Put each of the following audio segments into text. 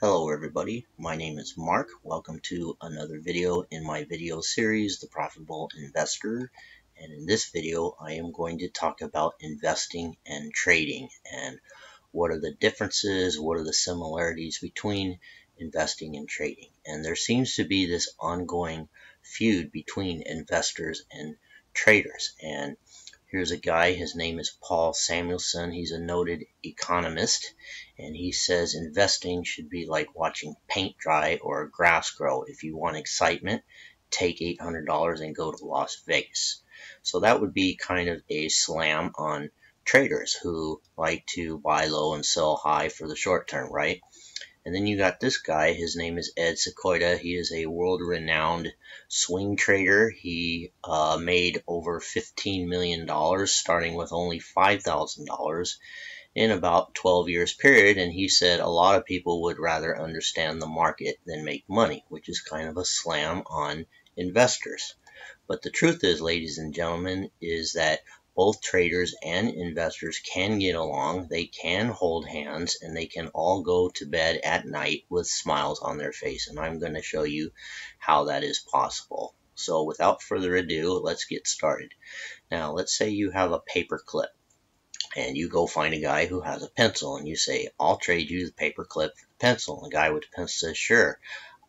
Hello everybody, my name is Mark. Welcome to another video in my video series, The Profitable Investor. And in this video, I am going to talk about investing and trading and what are the differences, what are the similarities between investing and trading. And there seems to be this ongoing feud between investors and traders. And here's a guy, his name is Paul Samuelson. He's a noted economist, and he says investing should be like watching paint dry or grass grow. If you want excitement, take $800 and go to Las Vegas. So that would be kind of a slam on traders who like to buy low and sell high for the short term, right? And then you got this guy, his name is Ed Seykota. He is a world-renowned swing trader. He made over $15 million starting with only $5,000 in about 12 years period. And he said a lot of people would rather understand the market than make money, which is kind of a slam on investors. But the truth is, ladies and gentlemen, is that both traders and investors can get along, they can hold hands, and they can all go to bed at night with smiles on their face. And I'm going to show you how that is possible. So without further ado, let's get started. Now, let's say you have a paper clip, and you go find a guy who has a pencil, and you say, I'll trade you the paper clip for the pencil. And the guy with the pencil says, sure.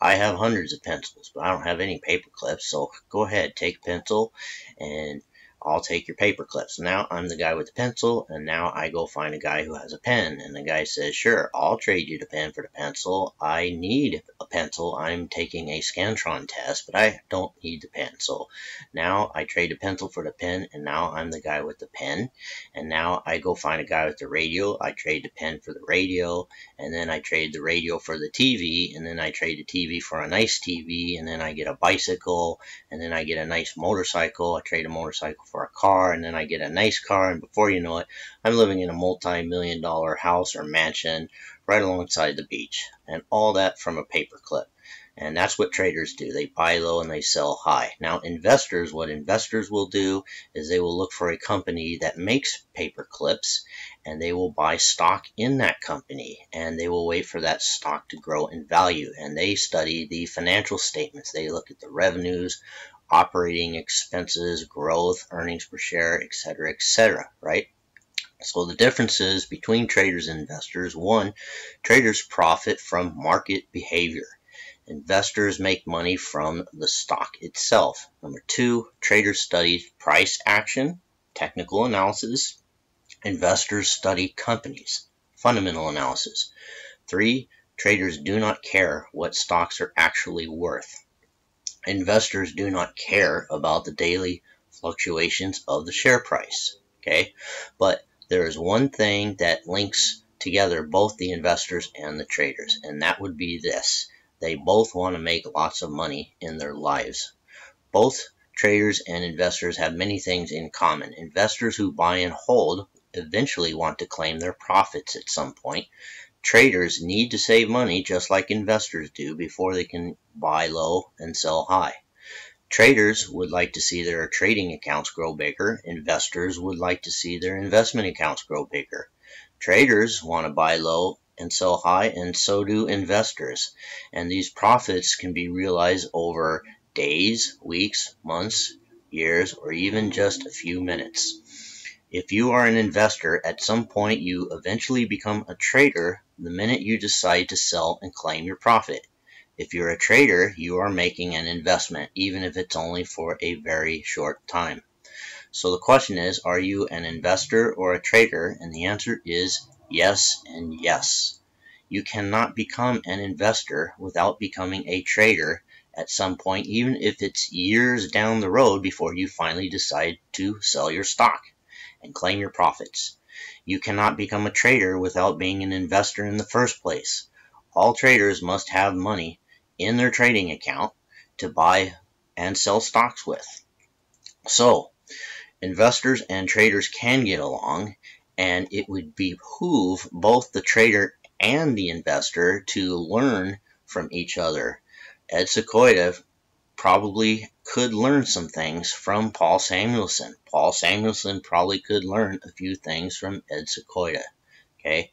I have hundreds of pencils, but I don't have any paper clips, so go ahead, take a pencil, and I'll take your paper clips. Now I'm the guy with the pencil, and now I go find a guy who has a pen, and the guy says, sure, I'll trade you the pen for the pencil. I need a pencil. I'm taking a Scantron test, but I don't need the pen. So now I trade the pencil for the pen, and now I'm the guy with the pen. And now I go find a guy with the radio. I trade the pen for the radio, and then I trade the radio for the TV, and then I trade the TV for a nice TV, and then I get a bicycle, and then I get a nice motorcycle. I trade a motorcycle for a car, and then I get a nice car, and before you know it, I'm living in a multi-million-dollar house or mansion right alongside the beach, and all that from a paper clip. And that's what traders do. They buy low and they sell high. Now investors, what investors will do is they will look for a company that makes paper clips, and they will buy stock in that company, and they will wait for that stock to grow in value, and they study the financial statements. They look at the revenues, operating expenses, growth, earnings per share, etc., right? So the differences between traders and investors: one, traders profit from market behavior. Investors make money from the stock itself. Number two, traders study price action, technical analysis. Investors study companies, fundamental analysis. Three, traders do not care what stocks are actually worth. Investors do not care about the daily fluctuations of the share price, okay? But there is one thing that links together both the investors and the traders, and that would be this: they both want to make lots of money in their lives. Both traders and investors have many things in common. Investors who buy and hold eventually want to claim their profits at some point. Traders need to save money just like investors do before they can buy low and sell high. Traders would like to see their trading accounts grow bigger. Investors would like to see their investment accounts grow bigger. Traders want to buy low and sell high, and so do investors. And these profits can be realized over days, weeks, months, years, or even just a few minutes. If you are an investor, at some point you eventually become a trader the minute you decide to sell and claim your profit. If you're a trader, you are making an investment, even if it's only for a very short time. So the question is, are you an investor or a trader? And the answer is yes and yes. You cannot become an investor without becoming a trader at some point, even if it's years down the road before you finally decide to sell your stock and claim your profits. You cannot become a trader without being an investor in the first place. All traders must have money in their trading account to buy and sell stocks with. So, investors and traders can get along, and it would behoove both the trader and the investor to learn from each other. Ed Seykota probably could learn some things from Paul Samuelson. Paul Samuelson probably could learn a few things from Ed Seykota. Okay,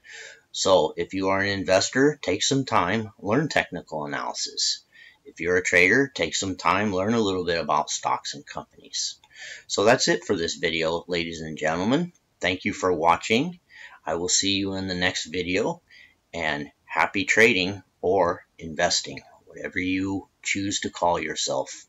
So if you are an investor, take some time, learn technical analysis. If you're a trader, take some time, learn a little bit about stocks and companies. So that's it for this video, ladies and gentlemen. Thank you for watching. I will see you in the next video, and happy trading or investing, whatever you choose to call yourself.